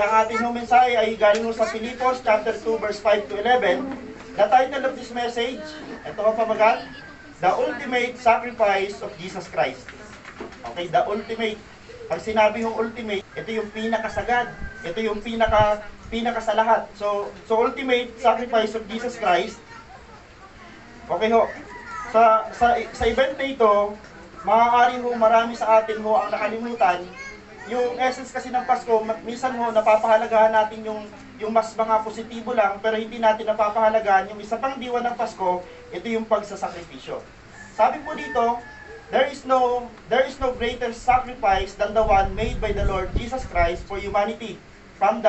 Ang ating mensahe ay galing sa Filipos chapter 2 verse 5 to 11. The title of this message, ito ang pamagat, The Ultimate Sacrifice of Jesus Christ. Okay, the ultimate. Pag sinabi yung ultimate, ito yung pinakasagad. Ito yung pinaka sa lahat. So ultimate sacrifice of Jesus Christ. Okay ho. Sa event na ito, maaari ho marami sa atin ho ang nakalimutan. Yung essence kasi ng Pasko, minsan ho napapahalagahan natin yung mas mga positibo lang, pero hindi natin napapahalagahan yung isa pang diwa ng Pasko, ito yung pagsasakripisyo. Sabi po dito, there is no greater sacrifice than the one made by the Lord Jesus Christ for humanity from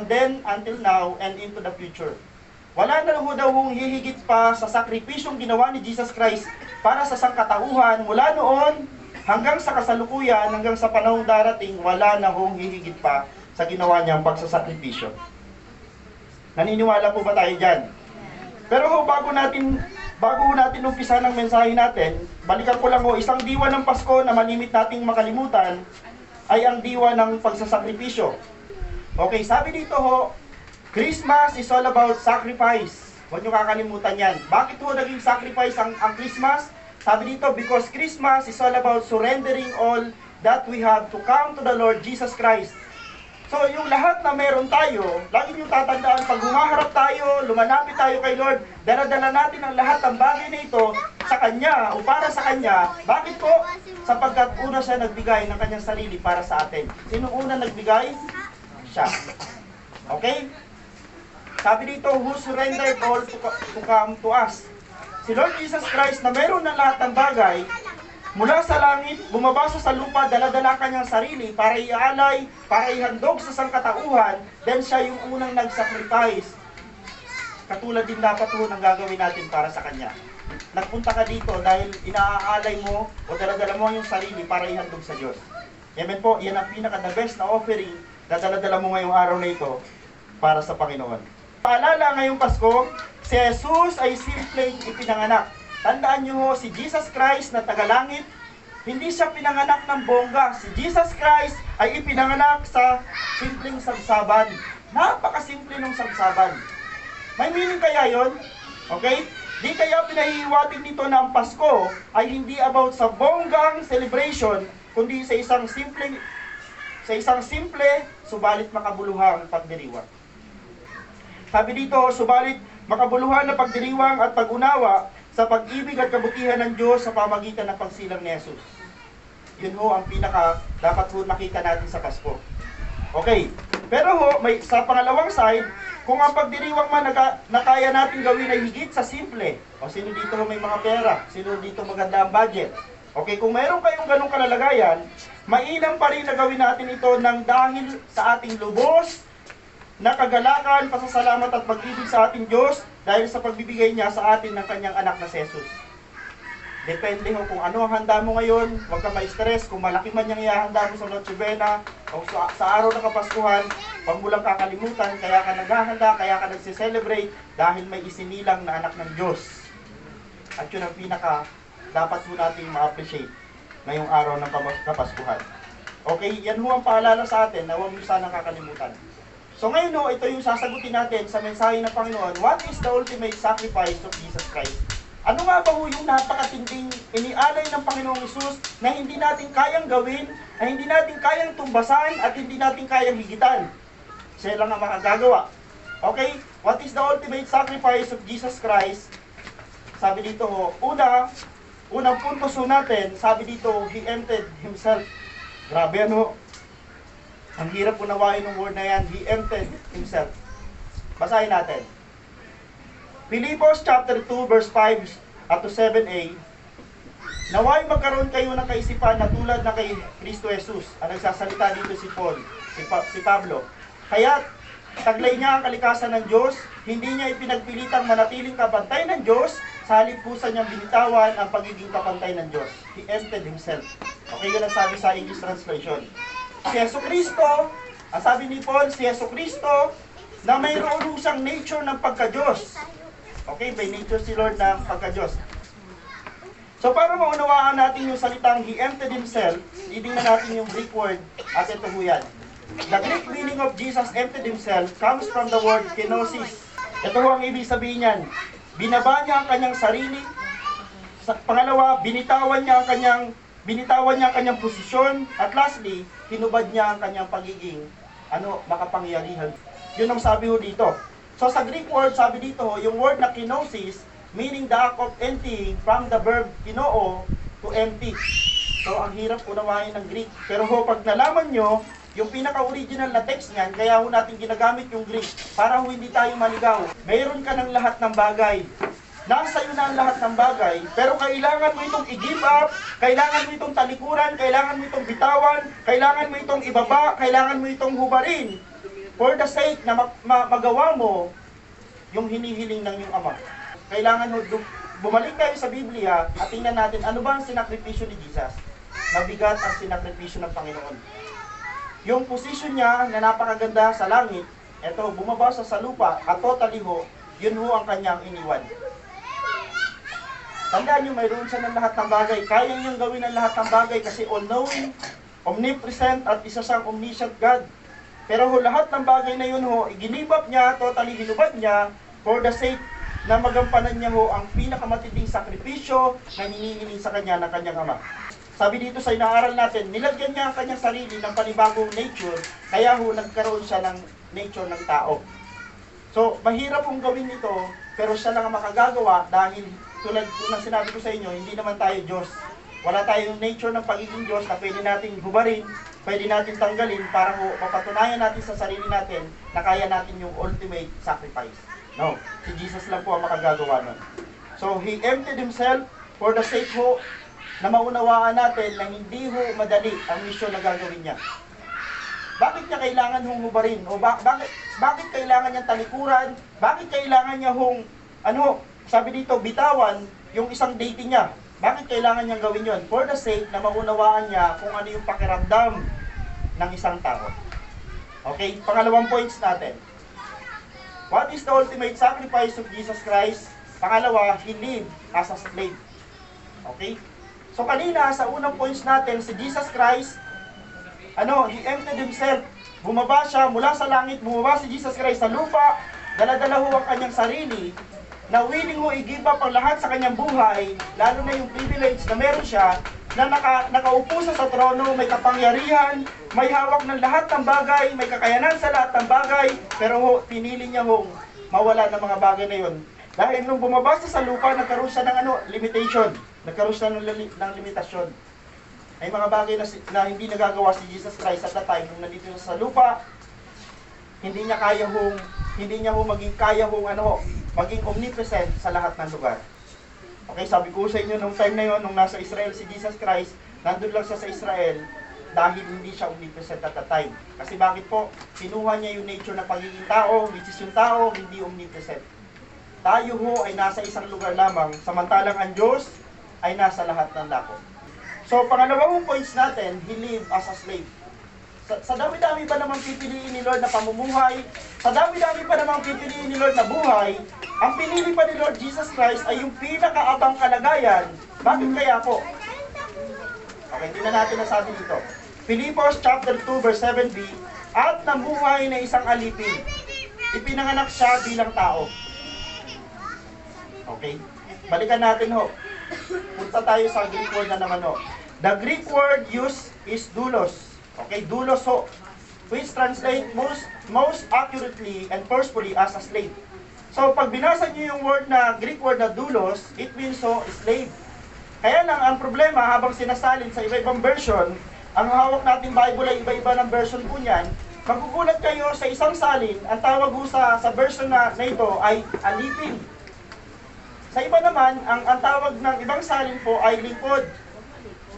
then until now and into the future. Wala na ho daw hihigit pa sa sakripisyong ginawa ni Jesus Christ para sa sangkatauhan mula noon hanggang sa kasalukuyan, hanggang sa panahong darating, wala na hong hihigit pa sa ginawa niyang pagsasakripisyo. Naniniwala po ba tayo dyan? Pero ho, bago natin umpisa ng mensahe natin, balikan ko lang ho, isang diwa ng Pasko na malimit nating makalimutan ay ang diwa ng pagsasakripisyo. Okay, sabi dito ho, Christmas is all about sacrifice. Huwag niyo kakalimutan yan. Bakit ho naging sacrifice ang Christmas? Sabi dito, because Christmas is all about surrendering all that we have to come to the Lord Jesus Christ. So, yung lahat na meron tayo, lagi nyo tatandaan, pag humaharap tayo, lumalapit tayo kay Lord, daladala natin ang lahat ng bagay na ito sa Kanya o para sa Kanya. Bakit po? Sapagkat una siya nagbigay ng Kanyang sarili para sa atin. Sino una nagbigay? Siya. Okay? Sabi dito, who surrendered all to come to us. Si Lord Jesus Christ na meron ng lahat ng bagay, mula sa langit, bumaba sa lupa, dala-dala kanyang sarili para ialay, para ihandog sa sangkatauhan, then siya yung unang nag-sacrifice. Katulad din dapat po ng gagawin natin para sa Kanya. Nagpunta ka dito dahil inaalay mo o dala-dala mo yung sarili para ihandog sa Diyos. Amen po, yan ang pinaka-the best na offering na dala-dala mo ngayong araw na ito para sa Panginoon. Paalala ngayong Pasko, si Jesus ay simpleng ipinanganak. Tandaan niyo ho, si Jesus Christ na tagalangit, hindi siya pinanganak ng bongga. Si Jesus Christ ay ipinanganak sa simpleng sabsaban. Napakasimple ng sabsaban. May meaning kaya yon? Okay? Di kaya pinahihiwatig nito na ang Pasko ay hindi about sa bonggang celebration, kundi sa isang simple, subalit makabuluhang pagdiriwang. Sabi dito, subalit makabuluhan na pagdiriwang at pag-unawa sa pag-ibig at kabutihan ng Diyos sa pamagitan ng pagsilang ni Jesus. Yun ho ang pinaka dapat ho makita natin sa Pasko. Okay, pero ho, sa pangalawang side, kung ang pagdiriwang man na kaya natin gawin ay higit sa simple, o sino dito may mga pera, sino dito maganda ang budget. Okay, kung mayroon kayong ganong kalalagayan, mainam pa rin na gawin natin ito ng dahil sa ating lubos na kagalakan, pasasalamat at pag-ibig sa ating Diyos dahil sa pagbibigay niya sa atin ng kanyang anak na si Jesus. Depende ho kung ano ang handa mo ngayon, huwag ka ma-stress, kung malaki man yung ihahanda mo sa Noche Buena o sa araw ng Kapaskuhan, huwag mo lang kakalimutan, kaya ka naghahanda, kaya ka nagse-celebrate dahil may isinilang na anak ng Diyos. At yun ang pinaka dapat po natin ma-appreciate ngayong araw ng Kapaskuhan. Okay, yan ho ang paalala sa atin na huwag mo sanang kakalimutan. So ngayon ho, ito yung sasagutin natin sa mensahe ng Panginoon. What is the ultimate sacrifice of Jesus Christ? Ano nga ba ho yung napakatinding inialay ng Panginoong Hesus na hindi natin kayang gawin, na hindi natin kayang tumbasan at hindi natin kayang higitan? Siya lang ang makagagawa. Okay? What is the ultimate sacrifice of Jesus Christ? Sabi dito ho, unang punto so natin, sabi dito, He emptied Himself. Grabe ano? Ang hirap unawain ng word na yan, He emptied Himself. Basahin natin. Filipos chapter 2 verse 5 at to 7a. Naway magkaroon kayo ng kaisipan na tulad na kay Kristo Jesus. Ang nagsasalita dito si Paul, si Pablo. Kaya taglay niya ang kalikasan ng Diyos, hindi niya ipinagpilitang manatiling kapantay ng Diyos, sa halip pusa niyang binitawan ang pagiging kapantay ng Diyos. He emptied Himself. Okay, yun ang sabi sa English translation. Si Jesucristo, ang sabi ni Paul, si Jesucristo na mayroon siyang nature ng pagka-Diyos. Okay, by nature si Lord na pagka-Diyos. So para maunawaan natin yung salitang He emptied Himself, titingnan natin yung Greek word at ito ho yan. The Greek meaning of Jesus emptied himself comes from the word kenosis. Ito ho ang ibig sabihin niyan. Binaba niya ang kanyang sarili. Pangalawa, binitawan niya ang kanyang posisyon. At lastly, hinubad niya ang kanyang pagiging makapangyarihan. Yun ang sabi ho dito. So sa Greek word, sabi dito, yung word na kenosis, meaning the act of emptying from the verb kinoo to empty. So ang hirap unawain ng Greek. Pero ho, pag nalaman nyo, yung pinaka-original na text niyan, kaya ho natin ginagamit yung Greek para ho hindi tayo maligaw. Mayroon ka ng lahat ng bagay. Nasa iyo na ang lahat ng bagay, pero kailangan mo itong i-give up, kailangan mo itong talikuran, kailangan mo itong bitawan, kailangan mo itong ibaba, kailangan mo itong hubarin for the sake na magawa mo yung hinihiling ng iyong Ama. Kailangan ho, bumalik tayo sa Biblia at tingnan natin ano ba ang sinakripisyo ni Jesus. Mabigat ang sinakripisyo ng Panginoon. Yung posisyon niya na napakaganda sa langit, eto, bumaba sa lupa at totally ho, yun ho ang kanyang iniwan. Tandaan nyo, mayroon siya ng lahat ng bagay. Kaya niyang gawin ang lahat ng bagay kasi all-knowing, omnipresent, at isa siyang omniscient God. Pero ho, lahat ng bagay na yun ho, iginibap niya, totally hinubad niya, for the sake na magampanan niya ho ang pinakamatinding sakripisyo na hinihiling sa kanya ng kanyang Ama. Sabi dito sa inaaral natin, nilagyan niya ang kanyang sarili ng panibagong nature, kaya ho, nagkaroon siya ng nature ng tao. So, mahirap hong gawin ito, pero siya lang ang makagagawa dahil tulad ng sinabi ko sa inyo, hindi naman tayo Diyos. Wala tayong nature ng pagiging Diyos na pwede natin hubarin, pwede natin tanggalin para ho, mapatunayan natin sa sarili natin na kaya natin yung ultimate sacrifice. No, si Jesus lang po ang makagagawa nun. So, He emptied Himself for the sake ho na maunawaan natin na hindi ho madali ang misyon na gagawin niya. Bakit niya kailangan hong hubarin? O bakit kailangan niyang talikuran? Bakit kailangan niya hong, sabi dito, bitawan yung isang deity niya? Bakit kailangan niyang gawin yon? For the sake na maunawaan niya kung ano yung pakiramdam ng isang tao. Okay, pangalawang points natin. What is the ultimate sacrifice of Jesus Christ? Pangalawa, He lived as a slave. Okay? So kanina, sa unang points natin, si Jesus Christ, He emptied Himself. Bumaba siya mula sa langit, bumaba si Jesus Christ sa lupa, dala-dala ho ang kanyang sarili, na willing ho i-give up ang lahat sa kanyang buhay, lalo na yung privilege na meron siya, na nakaupo siya sa trono, may kapangyarihan, may hawak ng lahat ng bagay, may kakayanan sa lahat ng bagay, pero ho, pinili niya hong mawala ng mga bagay na yon. Dahil nung bumaba siya sa lupa, nagkaroon siya ng limitation, nagkaroon siya ng limitasyon. Ay mga bagay na hindi nagagawa si Jesus Christ at that time nung nandito siya sa lupa, hindi niya maging omnipresent sa lahat ng lugar. Okay, sabi ko sa inyo nung time na yon, nung nasa Israel si Jesus Christ, nandun lang siya sa Israel dahil hindi siya omnipresent at that time. Kasi bakit po? Kinuha niya yung nature ng pagiging tao, which is yung tao, hindi omnipresent. Tayo ho ay nasa isang lugar lamang, samantalang ang Diyos ay nasa lahat ng dako. So, pangalawang points natin, He lived as a slave. Sa dami-dami pa namang pipiliin ni Lord na pamumuhay, sa dami-dami pa namang pipiliin ni Lord na buhay, ang pinili pa ni Lord Jesus Christ ay yung pinakaabang kalagayan. Bakit kaya po? Okay, tingnan natin ang sabi dito. Philippians chapter 2 verse 7b, at namuhay na isang alipin. Ipinanganak siya bilang tao. Okay, balikan natin ho. Punta tayo sa Greek word na naman ho. The Greek word used is doulos. Okay, doulos ho, which translate most accurately and forcefully as a slave. So, pag binasa niyo yung Greek word na doulos, it means so, slave. Kaya lang, ang problema, habang sinasalin sa iba-ibang version, ang hawak nating Bible ay iba-iba ng version po niyan, magugulat kayo sa isang salin, ang tawag po sa version na ito ay alipin. Sa iba naman, ang tawag ng ibang salin po ay lingkod.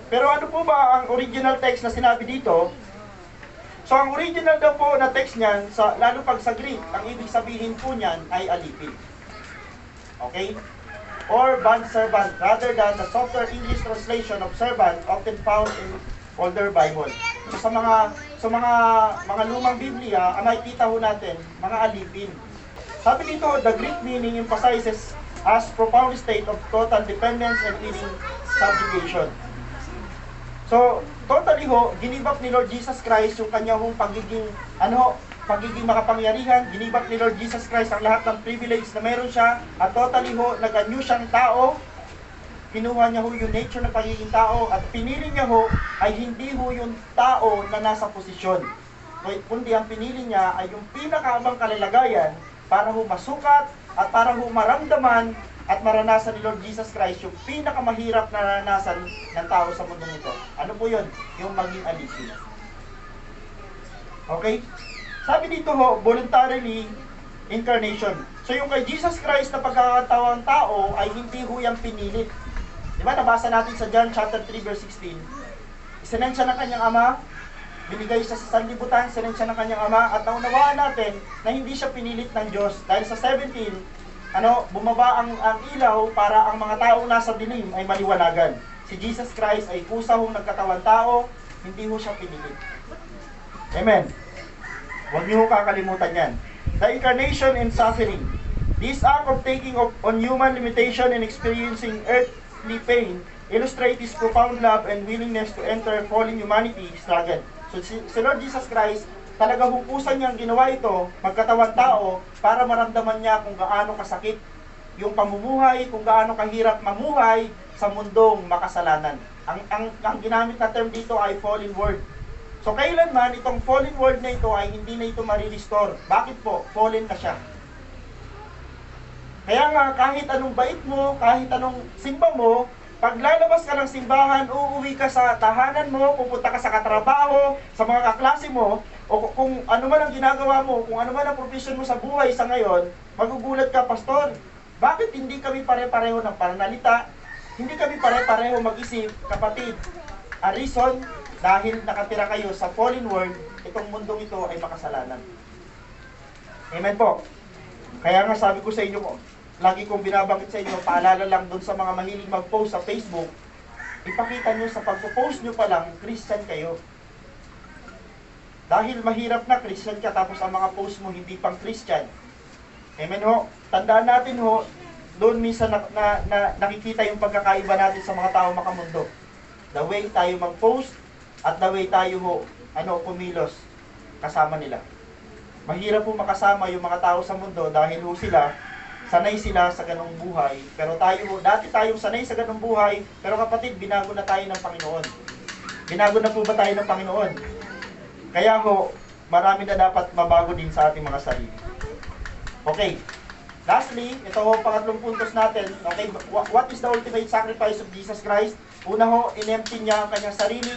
Pero ano po ba ang original text na sinabi dito? So ang original daw po na text niyan, lalo pag sa Greek, ang ibig sabihin po niyan ay alipin. Okay? Or bondservant, rather than the softer English translation of servant often found in older Bible. So sa mga lumang Biblia, ang makikita ho natin, mga alipin. Sabi dito, the Greek meaning emphasizes as profound state of total dependence and willing subjugation. So, totally ginibap ni Lord Jesus Christ yung kanya pagiging, pagiging makapangyarihan, ginibap ni Lord Jesus Christ ang lahat ng privilege na meron siya, at totally nag-anew siyang tao, kinuha niya yung nature ng pagiging tao, at pinili niya ay hindi yung tao na nasa posisyon. Kundi ang pinili niya ay yung pinakaabang kalalagayan para masukat at para maramdaman at maranasan ni Lord Jesus Christ yung pinakamahirap na naranasan ng tao sa mundong ito. Ano po yun? Yung maging alipin. Okay? Sabi dito voluntarily incarnation. So yung kay Jesus Christ na pagkakatawang tao ay hindi yung pinilit. Di ba? Nabasa natin sa John chapter 3 verse 16. Isinensya ng kanyang ama, binigay siya sa sanlibutan, sinensya ng kanyang ama, at naunawaan natin na hindi siya pinilit ng Diyos. Dahil sa 17, bumaba ang ilaw para ang mga taong nasa dilim ay maliwanagan. Si Jesus Christ ay kusa nagkatawang tao, hindi siya pinilit. Amen. Huwag niyo kakalimutan yan. The incarnation and suffering. This act of taking on human limitation and experiencing earthly pain illustrate His profound love and willingness to enter fallen humanity struggle. So si Lord Jesus Christ, talaga hupusan niyang ginawa ito, magkatawang tao, para maramdaman niya kung gaano kasakit yung pamumuhay, kung gaano kahirap mamuhay sa mundong makasalanan. Ang ginamit na term dito ay fallen world. So kailanman itong fallen world na ito ay hindi na ito marirestore. Bakit po? Fallen na siya. Kaya nga kahit anong bait mo, kahit anong simba mo, pag lalabas ka ng simbahan, uuwi ka sa tahanan mo, pupunta ka sa katrabaho, sa mga kaklase mo, o kung ano man ang ginagawa mo, kung ano man ang profession mo sa buhay sa ngayon, magugulat ka, Pastor, bakit hindi kami pare-pareho ng pananalita? Hindi kami pare-pareho mag-isip, kapatid. A reason, dahil nakatira kayo sa fallen world, itong mundong ito ay makasalanan. Amen po. Kaya nga sabi ko sa inyo, lagi kong binabanggit sa inyo, paalala lang doon sa mga mahilig mag-post sa Facebook, ipakita nyo sa pagpo-post nyo pa lang, Christian kayo. Dahil mahirap na Christian ka, tapos ang mga post mo hindi pang Christian. Amen ho? Tandaan natin doon minsan nakikita yung pagkakaiba natin sa mga tao makamundo. The way tayo mag-post, at the way tayo kumilos kasama nila. Mahirap po makasama yung mga tao sa mundo dahil sanay sila sa ganong buhay. Pero dati tayong sanay sa ganong buhay, pero kapatid, binago na tayo ng Panginoon. Binago na po ba tayo ng Panginoon? Kaya marami na dapat mabago din sa ating mga sarili. Okay. Lastly, ito pangatlong puntos natin. Okay, what is the ultimate sacrifice of Jesus Christ? Una in-empty niya ang kanyang sarili.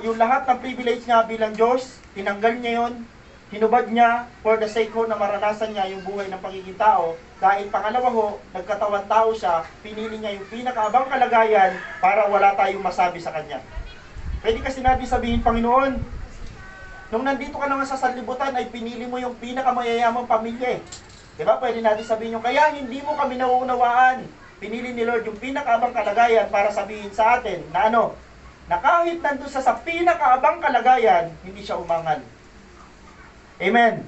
Yung lahat ng privilege niya bilang Diyos, tinanggal niya yon. Hinubad niya for the sake na maranasan niya yung buhay ng pagiging tao. Dahil pangalawa nagkatawang tao siya, pinili niya yung pinakaabang kalagayan para wala tayong masabi sa kanya. Pwede kasi natin sabihin, Panginoon, nung nandito ka naman sa sanlibutan ay pinili mo yung pinakamayayamang pamilya. Diba? Pwede natin sabihin yung, kaya hindi mo kami nauunawaan. Pinili ni Lord yung pinakaabang kalagayan para sabihin sa atin na na kahit nandun sa pinakaabang kalagayan, hindi siya umangal. Amen.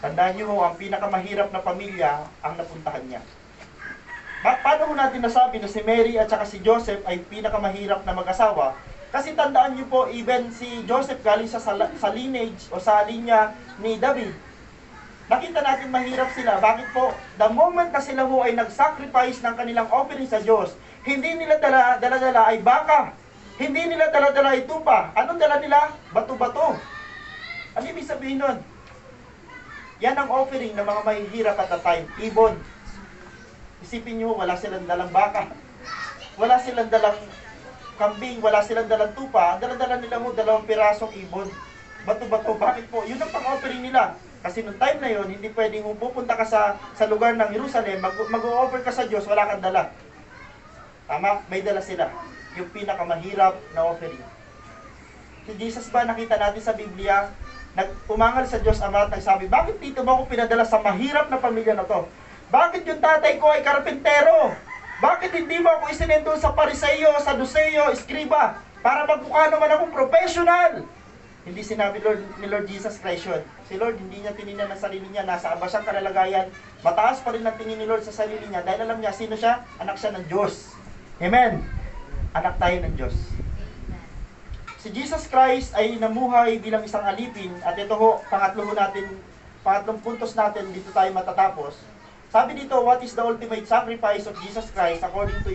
Tandaan nyo ang pinakamahirap na pamilya ang napuntahan niya. Paano natin nasabi na si Mary at saka si Joseph ay pinakamahirap na mag-asawa? Kasi tandaan nyo po, even si Joseph galing sa lineage o sa linya ni David. Nakita natin mahirap sila. Bakit po? The moment na sila ay nag-sacrifice ng kanilang offering sa Diyos, hindi nila dala-dala ay baka. Hindi nila dala-dala ay tupa. Anong dala nila? Bato-bato. Ano ibig sabihin nun? Yan ang offering ng mga mahihirap at the time. Ibon. Isipin nyo, wala silang dalang baka. Wala silang dalang kambing. Wala silang dalang tupa. Ang dala-dala nila 2 pirasong ibon. Bato-bato. Bakit po? Yun ang pang-offering nila. Kasi nung time na yon, hindi pwedeng pupunta ka sa lugar ng Jerusalem, mag-o-offer ka sa Diyos, wala kang dala. Tama? May dala sila. Yung pinakamahirap na offering. Si Jesus ba, nakita natin sa Biblia, umangal sa Diyos Ama at nagsabi, bakit dito ba ako pinadala sa mahirap na pamilya na to? Bakit yung tatay ko ay karpentero? Bakit hindi mo ako isinendo sa Pariseo, Saduceo, Eskriba, para magmukha naman akong professional? Hindi sinabi ni Lord Jesus Christ yun. Si Lord, hindi niya tinignan ang sarili niya, nasa aba siyang kalalagayan, mataas pa rin ang tingin ni Lord sa sarili niya, dahil alam niya, sino siya? Anak siya ng Diyos. Amen? Anak tayo ng Diyos. Si Jesus Christ ay namuhay bilang isang alipin, at ito ho, pangatlong puntos natin, dito tayo matatapos. Sabi dito, what is the ultimate sacrifice of Jesus Christ? According to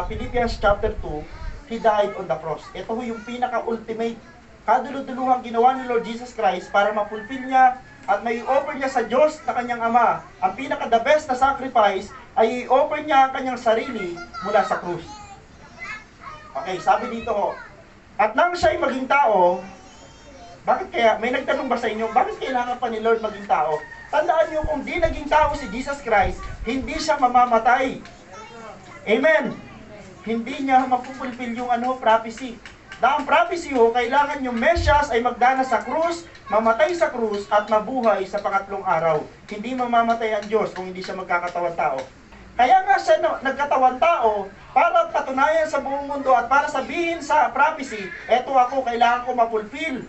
Philippians chapter 2, He died on the cross. Ito ho yung pinaka-ultimate, kaduluduluhang ginawa ni Lord Jesus Christ para ma-fulfill niya at may offer niya sa Diyos na kanyang Ama. Ang pinaka-the best na sacrifice ay i-offer niya ang kanyang sarili mula sa krus. Okay, sabi dito ho, at nang siya'y maging tao, bakit kaya, may nagtanong ba sa inyo, bakit kailangan pa ni Lord maging tao? Tandaan niyo, kung di naging tao si Jesus Christ, hindi siya mamamatay. Amen. Hindi niya mapupulfill yung prophecy. Na ang prophecy ho, kailangan yung Mesias ay magdanas sa krus, mamatay sa krus, at mabuhay sa pangatlong araw. Hindi mamamatay ang Diyos kung hindi siya magkakatawan tao. Kaya nga siya nagkatawan tao, para patunayan sa buong mundo at para sabihin sa prophecy, eto ako, kailangan ko mapulfill.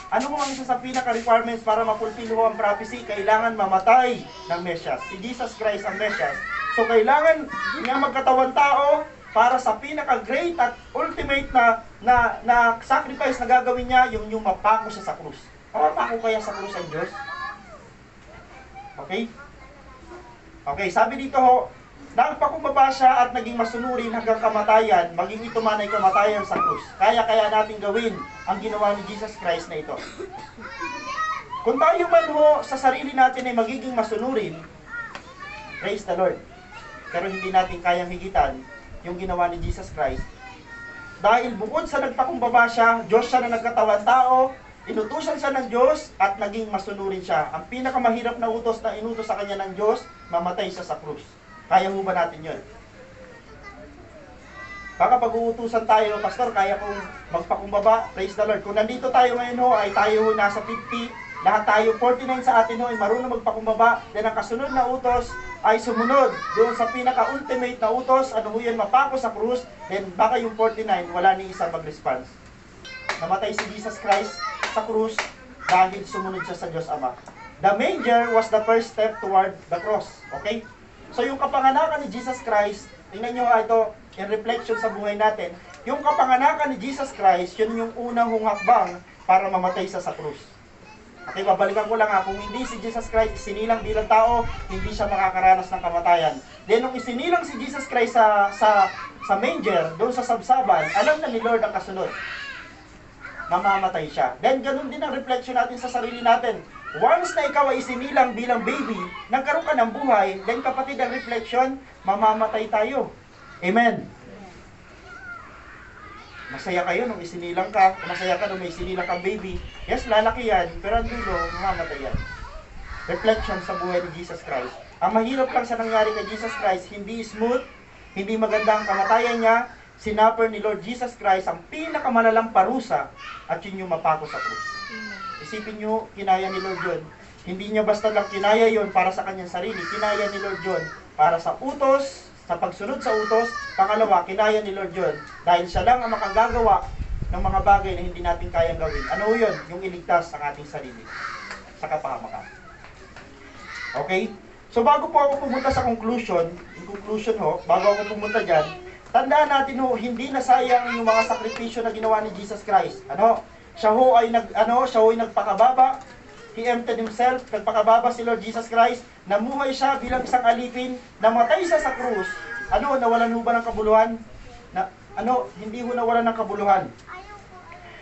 Ano mo ang isa sa pinaka-requirements para mapulfill ho ang prophecy? Kailangan mamatay ng Mesias. Si Jesus Christ ang Mesias. So kailangan niya magkatawan tao para sa pinaka-great at ultimate na sacrifice na gagawin niya, yung mapako siya sa krus. Mapako kaya sa krus ang Diyos? Okay? Okay, sabi dito ho, nagpakumbaba siya at naging masunurin hanggang kamatayan, maging ito man ay kamatayan sa krus. Kaya natin gawin ang ginawa ni Jesus Christ na ito. Kung tayo man ho sa sarili natin ay magiging masunurin, praise the Lord. Pero hindi natin kayang higitan yung ginawa ni Jesus Christ. Dahil bukod sa nagpakumbaba siya, Diyos siya na nagkatawan tao, inutusan siya ng Diyos at naging masunurin siya. Ang pinakamahirap na utos na inutos sa kanya ng Diyos, mamatay siya sa krus. Kaya mo ba natin yun? Baka pag-uutusan tayo, Pastor, kaya kong magpakumbaba, praise the Lord. Kung nandito tayo ngayon ho, ay tayo ho nasa 50, lahat tayo, 49 sa atin ho, ay marunong magpakumbaba, then ang kasunod na utos ay sumunod doon sa pinaka-ultimate na utos, ano ho yan, mapako sa krus, then baka yung 49, wala ni isang mag-response. Namatay si Jesus Christ sa krus dahil sumunod siya sa Diyos Ama. The manger was the first step toward the cross. Okay? So yung kapanganakan ni Jesus Christ, tingnan nyo ito in reflection sa buhay natin, yung kapanganakan ni Jesus Christ, yun yung unang hakbang para mamatay sa krus. Okay, babalikan ko lang kung hindi si Jesus Christ isinilang bilang tao, hindi siya makakaranas ng kamatayan. Then nung isinilang si Jesus Christ sa manger, doon sa sabsaban, alam na ni Lord ang kasunod. Mamamatay siya. Then ganun din ang reflection natin sa sarili natin. Once na ikaw ay isinilang bilang baby, nagkaroon ka ng buhay, then kapatid ang reflection, mamamatay tayo. Amen. Masaya kayo nung isinilang ka, masaya ka nung may isinilang kang baby. Yes, lalaki yan, pero ang dulo, mamamatay yan. Reflection sa buhay ni Jesus Christ. Ang mahirap lang sa nangyari kay Jesus Christ, hindi smooth, hindi maganda ang kamatayan niya, sinapper ni Lord Jesus Christ ang pinakamalalang parusa at yun yung mapako sa krus. Isipin nyo, kinaya ni Lord yun. Hindi niya basta lang kinaya yun para sa kanyang sarili. Kinaya ni Lord yun para sa utos, sa pagsunod sa utos. Pangalawa, kinaya ni Lord yun dahil siya lang ang makagagawa ng mga bagay na hindi natin kayang gawin. Ano yun? Yung iligtas ang ating sarili sa kapahamakan. Okay? So bago po ako pumunta sa conclusion, bago ako pumunta dyan, tandaan natin ho, hindi nasayang yung mga sakripisyo na ginawa ni Jesus Christ. Siya ho ay nagpakababa. He emptied himself, nagpakababa si Lord Jesus Christ, namuhay siya bilang isang alipin, namatay siya sa krus. Nawalan ho ba ng kabuluhan? Hindi ho nawalan ng kabuluhan.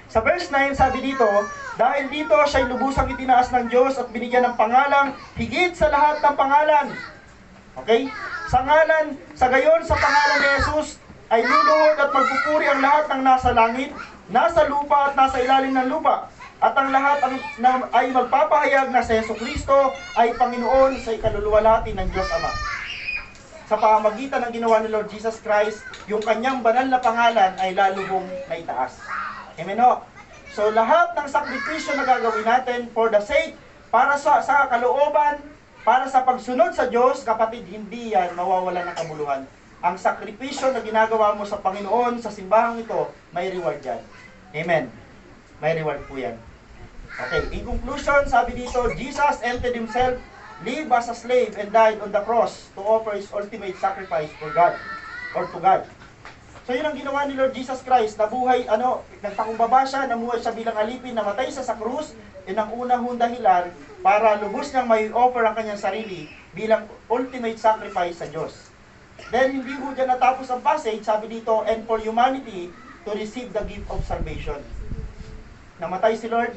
Sa verse 9, sabi dito, dahil dito siya'y lubusang itinaas ng Diyos at binigyan ng pangalang higit sa lahat ng pangalan. Okay? Sa gayon, sa pangalan ni Jesus, ay luluhod at magpupuri ang lahat ng nasa langit, nasa lupa at nasa ilalim ng lupa. At ang lahat ay magpapahayag na si Jesucristo ay Panginoon sa ikaluluwalhati ng Diyos Ama. Sa pamamagitan ng ginawa ni Lord Jesus Christ, yung kanyang banal na pangalan ay lalubong na itaas. Amen ho? So lahat ng sakripisyo na gagawin natin for the sake, para sa kalooban, para sa pagsunod sa Diyos, kapatid, hindi yan mawawalan ng kabuluhan. Ang sakripisyo na ginagawa mo sa Panginoon, sa simbahang ito, may reward yan. Amen. May reward po yan. Okay, in conclusion, sabi dito, Jesus emptied himself, lived as a slave, and died on the cross to offer his ultimate sacrifice for God, or to God. So yun ang ginawa ni Lord Jesus Christ, nabuhay, nagpakumbaba siya, namuhay siya bilang alipin, namatay siya sa krus. Yun ang unang dahilan para lubos niyang may offer ang kanyang sarili bilang ultimate sacrifice sa Diyos. Then hindi ho dyan natapos ang passage, sabi dito, and for humanity to receive the gift of salvation. Namatay si Lord,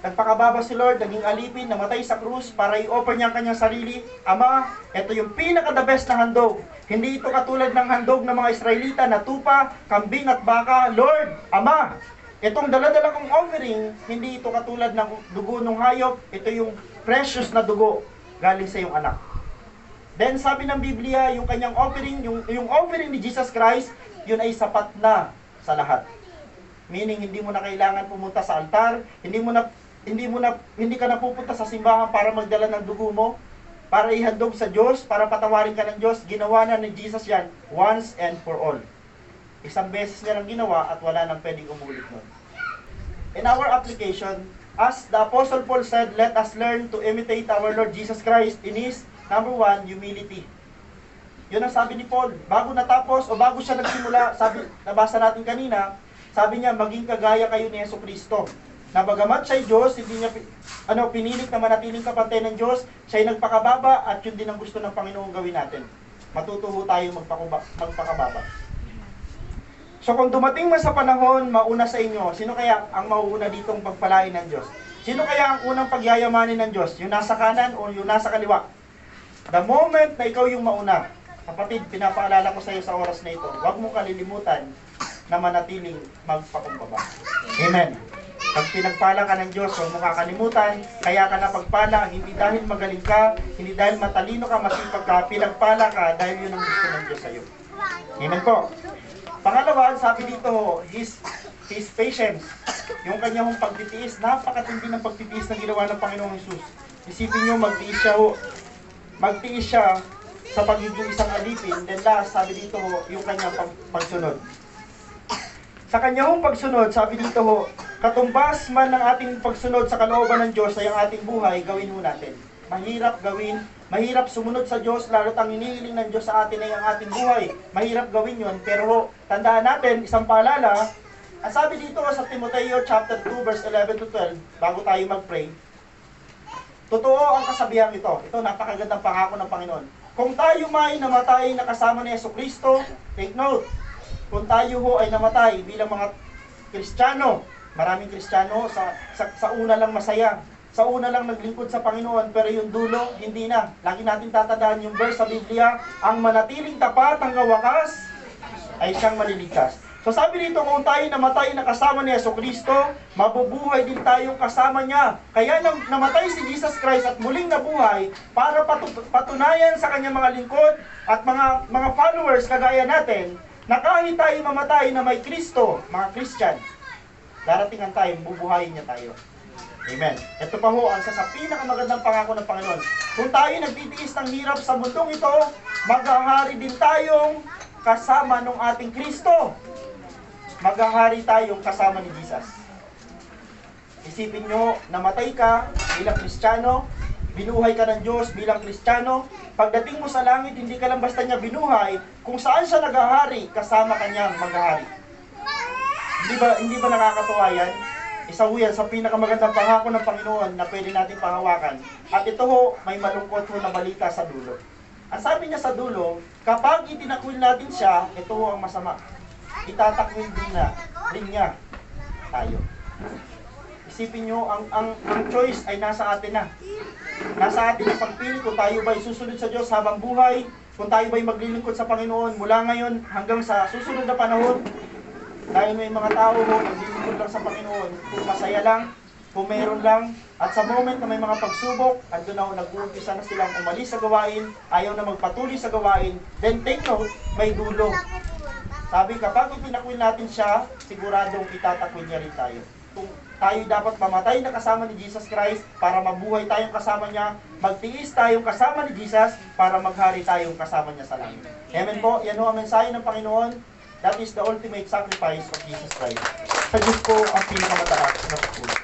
nagpakababa si Lord, naging alipin, namatay sa krus para i-offer niya ang kanyang sarili. Ama, ito yung pinaka-the best na handog. Hindi ito katulad ng handog ng mga Israelita na tupa, kambing at baka. Lord, Ama, itong dala-dala kong offering, hindi ito katulad ng dugo ng hayop. Ito yung precious na dugo galing sa iyong anak. Then sabi ng Biblia, yung kanyang offering, yung offering ni Jesus Christ, yun ay sapat na sa lahat. Meaning, hindi mo na kailangan pumunta sa altar, hindi ka na pupunta sa simbahan para magdala ng dugo mo, para ihandog sa Diyos, para patawarin ka ng Diyos. Ginawa na ni Jesus yan once and for all. Isang beses niya lang ginawa at wala nang pwedeng umulit nun. In our application, as the Apostle Paul said, let us learn to imitate our Lord Jesus Christ in His, number 1, humility. Yun ang sabi ni Paul. Bago natapos o bago siya nagsimula, nabasa natin kanina, sabi niya, maging kagaya kayo ni Jesucristo. Na bagamat siya'y Diyos, hindi niya pinilit na manatiling kapantay ng Diyos, siya'y nagpakababa at yun din ang gusto ng Panginoon gawin natin. Matutuho tayo magpakababa. So kung dumating man sa panahon, mauna sa inyo, sino kaya ang mauuna ditong pagpalain ng Diyos? Sino kaya ang unang pagyayamanin ng Diyos? Yung nasa kanan o yung nasa kaliwa? The moment na ikaw yung mauna, kapatid, pinapaalala ko sa iyo sa oras na ito, huwag mong kalilimutan na manatiling magpakumbaba. Amen. Pag pinagpala ka ng Diyos, huwag mo kakalimutan, kaya ka napagpala, hindi dahil magaling ka, hindi dahil matalino ka, masipag ka, pinagpala ka dahil yun ang gusto ng Diyos sa iyo. Amen po. Pangalawa, sabi dito, his patience. Yung kanyang pagtitiis, napakatindi ng pagtitiis na ginawa ng Panginoong Hesus. Isipin nyo, magtiis siya sa pagiging isang alipin, then last, sabi dito, yung kanyang pagsunod. Sa kanyang pagsunod, sabi dito ho, katumbas man ng ating pagsunod sa kalooban ng Diyos ay ang ating buhay, gawin ho natin. Mahirap gawin, mahirap sumunod sa Diyos, lalo't ang inihiling ng Diyos sa atin ay ang ating buhay. Mahirap gawin yon, pero ho, tandaan natin, isang paalala, ang sabi dito sa Timoteo chapter 2 verse 11 to 12, bago tayo mag-pray, totoo ang kasabihang ito. Ito, napakagandang pangako ng Panginoon. Kung tayo may namatay na kasama ni Jesucristo, take note, kung tayo ho ay namatay bilang mga Kristiyano, maraming Kristiyano sa una lang masaya, sa una lang naglingkod sa Panginoon, pero yung dulo, hindi na. Lagi natin tatandaan yung verse sa Biblia, ang manatiling tapat hanggang wakas ay siyang maliligtas. So sabi dito, kung tayo namatay na kasama ni Jesucristo, mabubuhay din tayong kasama niya. Kaya namatay si Jesus Christ at muling nabuhay para patunayan sa kanyang mga lingkod at mga followers kagaya natin, na kahit tayo mamatay na may Kristo, mga Christian, darating ang time, bubuhayin niya tayo. Amen. Ito pa ho, ang sa pinakamagandang pangako ng Panginoon. Kung tayo nagtitiis ng hirap sa mundong ito, maghahari din tayong kasama ng ating Kristo. Maghahari tayong kasama ni Jesus. Isipin nyo, namatay ka bilang Kristiyano, binuhay ka ng Diyos bilang Kristiyano, pagdating mo sa langit, hindi ka lang basta niya binuhay, kung saan siya naghahari, kasama kanyang maghahari. Hindi ba nakakatuwa yan? Isa ho yan sa pinakamagandang pangako ng Panginoon na pwede natin pangawakan. At ito ho, may malungkot ho na balita sa dulo. Ang sabi niya sa dulo, kapag itinakwil natin siya, ito ho ang masama. Itatakwil din niya tayo. Isipin nyo, ang choice ay nasa atin na. Nasa atin ang pagpili kung tayo ba'y susunod sa Diyos habang buhay, kung tayo ba'y maglilingkod sa Panginoon mula ngayon hanggang sa susunod na panahon. Dahil may mga tao ho, naglilingkod lang sa Panginoon, kung masaya lang, kung meron lang, at sa moment na may mga pagsubok, andun na ho, nag-uumpisa na silang umalis sa gawain, ayaw na magpatuloy sa gawain, then take note, may dulo. Sabi, kapag itinakwil natin siya, siguradong itatakwil niya rin tayo. Kung tayo dapat mamatay na kasama ni Jesus Christ para mabuhay tayong kasama niya, magtiis tayong kasama ni Jesus para maghari tayong kasama niya sa langit. Amen po, yan ho ang mensahe ng Panginoon. That is the ultimate sacrifice of Jesus Christ. Sa Diyos po ang pinakamataas na pagpulo.